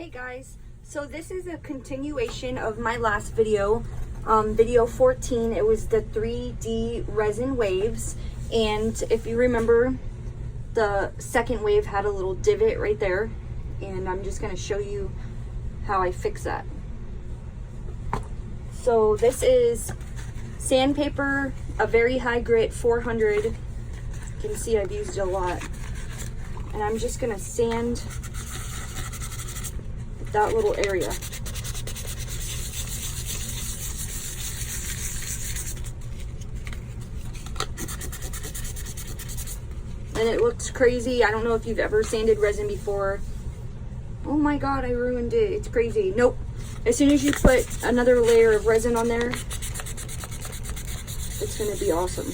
Hey guys, so this is a continuation of my last video, video 14. It was the 3D resin waves, and if you remember, the second wave had a little divot right there, and I'm just going to show you how I fix that. So this is sandpaper, a very high grit 400. You can see I've used it a lot, and I'm just going to sand that little area. And it looks crazy. I don't know if you've ever sanded resin before. Oh my god, I ruined it. It's crazy. Nope. As soon as you put another layer of resin on there, it's going to be awesome.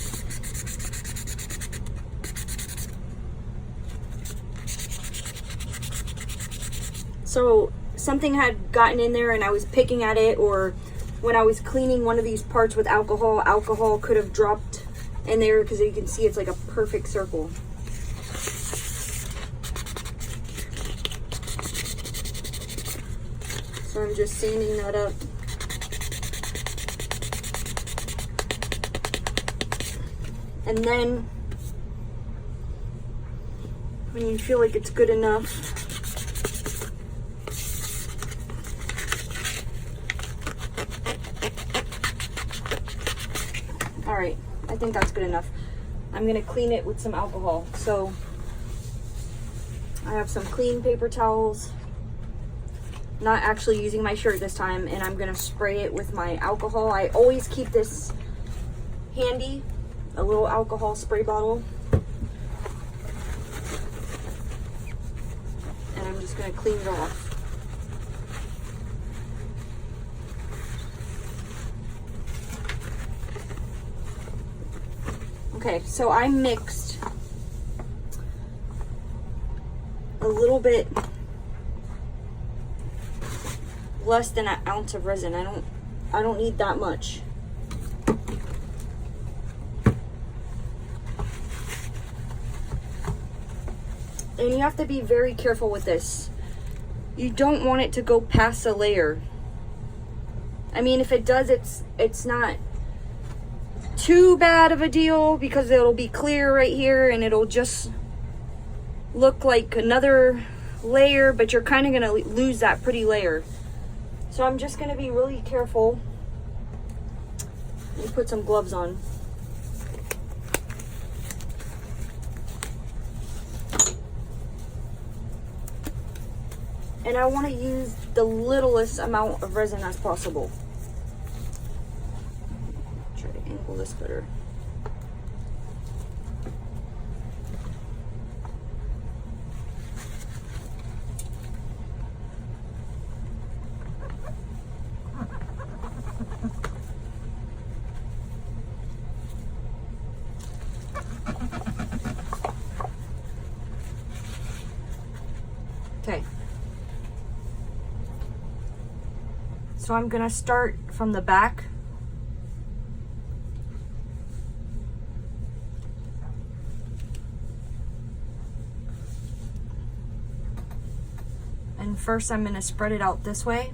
So something had gotten in there and I was picking at it, or when I was cleaning one of these parts with alcohol could have dropped in there, because you can see it's like a perfect circle. So I'm just sanding that up. And then when you feel like it's good enough, alright, I think that's good enough. I'm going to clean it with some alcohol. So I have some clean paper towels, not actually using my shirt this time, and I'm going to spray it with my alcohol. I always keep this handy, a little alcohol spray bottle. And I'm just going to clean it off. Okay, so I mixed a little bit less than an ounce of resin. I don't need that much. And you have to be very careful with this. You don't want it to go past a layer. I mean, if it does, it's not too bad of a deal, because it'll be clear right here and it'll just look like another layer, but you're kind of going to lose that pretty layer. So I'm just going to be really careful. Let me put some gloves on. And I want to use the littlest amount of resin as possible. Try to angle this better. Okay. So I'm going to start from the back. And first I'm going to spread it out this way.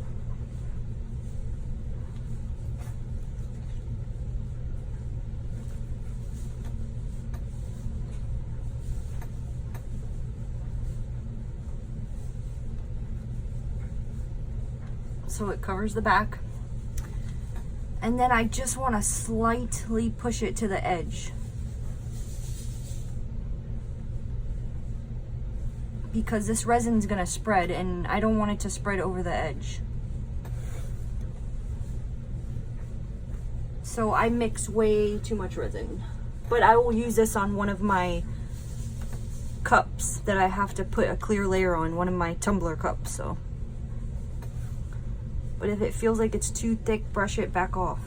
So it covers the back. And then I just want to slightly push it to the edge, because this resin's going to spread and I don't want it to spread over the edge. So I mix way too much resin, but I will use this on one of my cups that I have to put a clear layer on, one of my tumbler cups. So, but if it feels like it's too thick, brush it back off.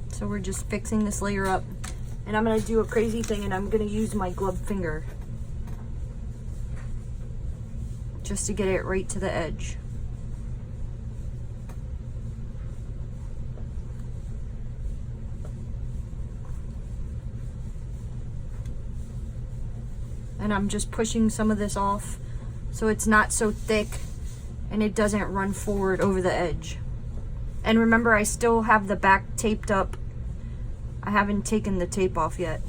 So we're just fixing this layer up, and I'm going to do a crazy thing, and I'm going to use my gloved finger just to get it right to the edge. And I'm just pushing some of this off so it's not so thick and it doesn't run forward over the edge. And remember, I still have the back taped up. I haven't taken the tape off yet.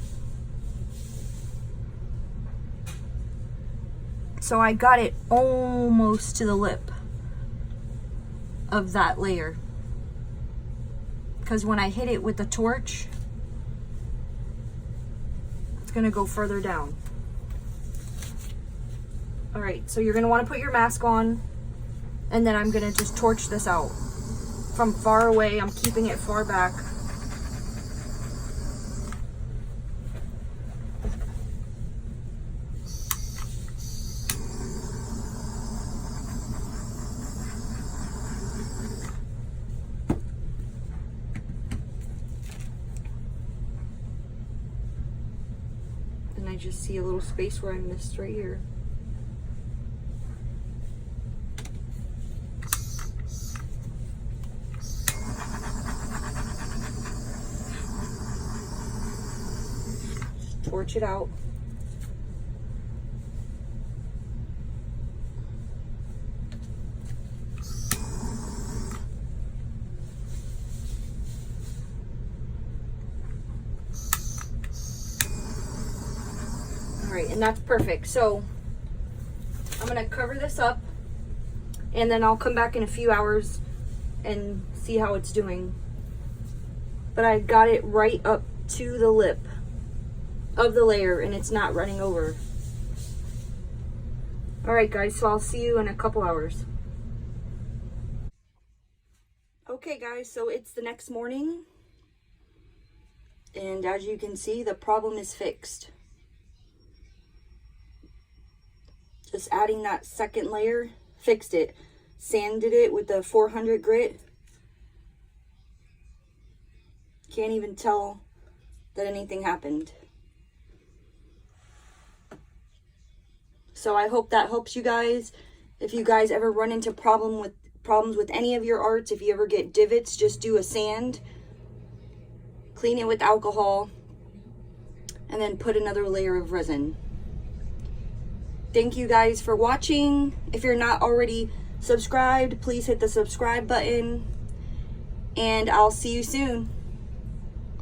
So I got it almost to the lip of that layer. Because when I hit it with the torch, it's gonna go further down. All right, so you're gonna wanna put your mask on, and then I'm gonna just torch this out. From far away, I'm keeping it far back. And I just see a little space where I missed right here. Torch it out. All right, and that's perfect. So I'm gonna cover this up, and then I'll come back in a few hours and see how it's doing. But I got it right up to the lip of the layer and it's not running over. All right guys, so I'll see you in a couple hours. Okay guys, so it's the next morning, and as you can see, the problem is fixed. Just adding that second layer fixed it. Sanded it with the 400 grit. Can't even tell that anything happened. So I hope that helps you guys. If you guys ever run into problems with any of your arts, if you ever get divots, just do a sand, clean it with alcohol, and then put another layer of resin. Thank you guys for watching. If you're not already subscribed, please hit the subscribe button, and I'll see you soon.